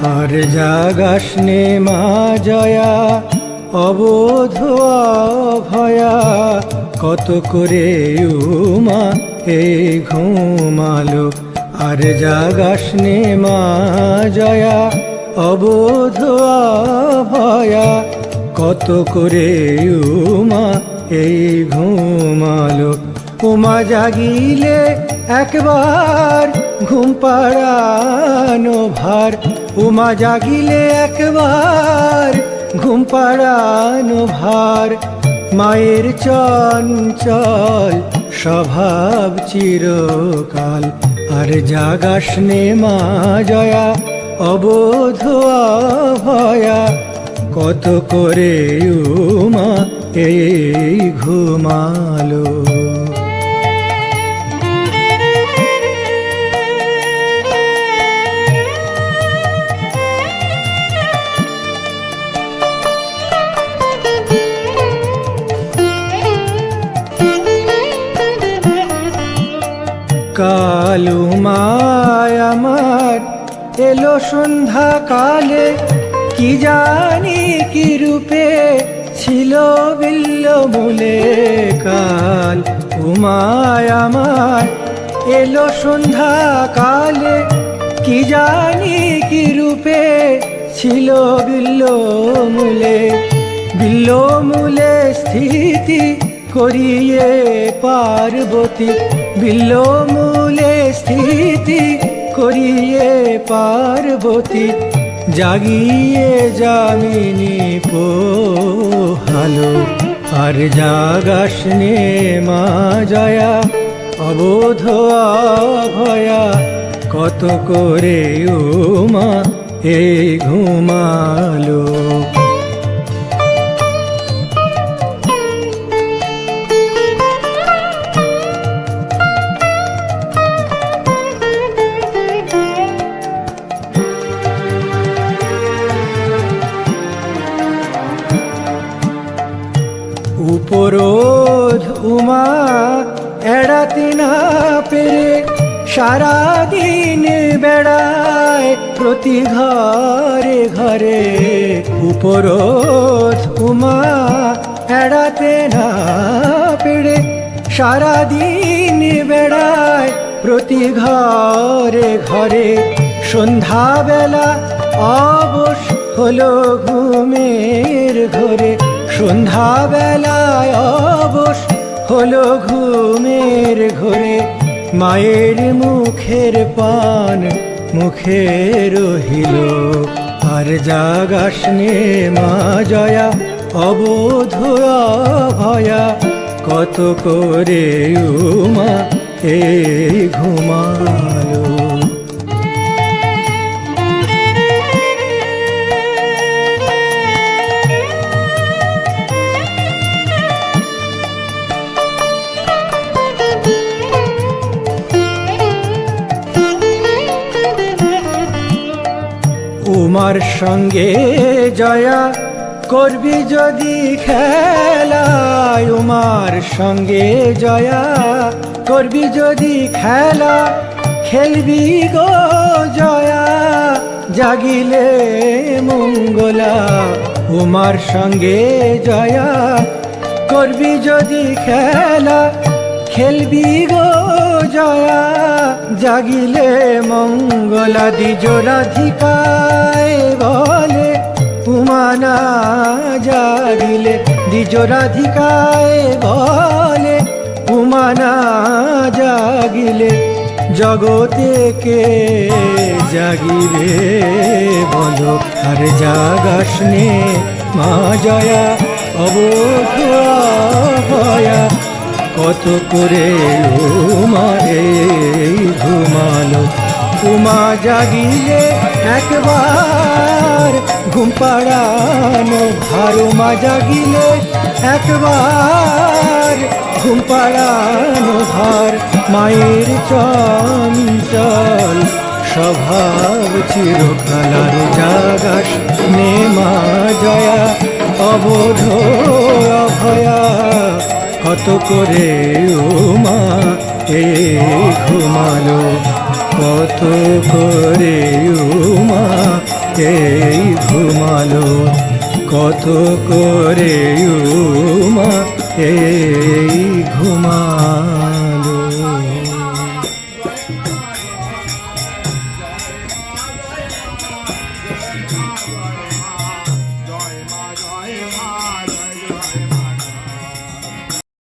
আর জাগাসনে মা জয়া অবোধ অভয়া, কত করে উমা এই ঘুমালো। আর জাগাসনে মা জয়া অবোধ অভয়া, কত করে উমা এই ঘুমালো। উমা জাগিলে একবার ঘুম পাড়ানো ভার, উমা জাগিলে একবার ঘুম পাড়ানো ভার। মায়ের চঞ্চল স্বভাব চিরকাল, আর জাগাসনে মা জয়া অবোধ অভয়া, কত করে উমা এই ঘুমালো। কালু মায় আমার এলো সন্ধ্যা কালে, কি জানি কি রূপে ছিল বিল্ল মূলে। কাল উমায় আমার এলো সন্ধ্যা কালে, কি জানি কি রূপে ছিল বিল্ল মূলে। বিল্ল মূলে স্থিতি করিয়ে পার্বতী, বিল্ল মূলে স্থিতি করিয়ে পার্বতী। জাগিয়ে যামিনী পোহালো, আর জাগাসনে মা জয়া অবোধ অভয়া, কত করে উমা এই ঘুমালো। উপরোধ উমা এড়াতে না পেরে, সারাদিন বেড়ায় প্রতি ঘরে ঘরে। উপরোধ উমা এড়াতে না পেরে, সারাদিন বেড়ায় প্রতি ঘরে ঘরে। সন্ধ্যাবেলা অবশ হলো ঘুমের ঘরে, সন্ধ্যাবেলায় অবশ হলো ঘুমের ঘরে। মায়ের মুখের পান মুখে রহিল, আর জাগাসনে মা জয়া অবোধ অভয়া, কত করে উমা এই ঘুমালো। উমার সঙ্গে জয়া করবি যদি খেলা, উমার সঙ্গে জয়া করবি যদি খেলা। খেলবি গো জয়া জাগিলে মঙ্গলা, উমার সঙ্গে জয়া করবি যদি খেলা। খেলবি গো জয়া জাগিলে মঙ্গলা। দ্বিজ রাধিকায় বলে উমা না জাগিলে, দ্বিজ রাধিকায় বলে উমা না জাগিলে। জগতে কে জাগিবে বলো, আর জাগাসনে মা জয়া অবোধ অভয়া, কত করে উমা এই ঘুমালো। উমা জাগিলে একবার ঘুম পাড়ানো ভার, উমা জাগিলে একবার ঘুম পাড়ানো ভার। মায়ের চঞ্চল স্বভাব চিরকাল, আর জাগাসনে মা জয়া অবোধ অভয়া, কত করে উমা এই ঘুমালো, কত করে উমা এই ঘুমালো কত করে উমা এই ঘুমালো।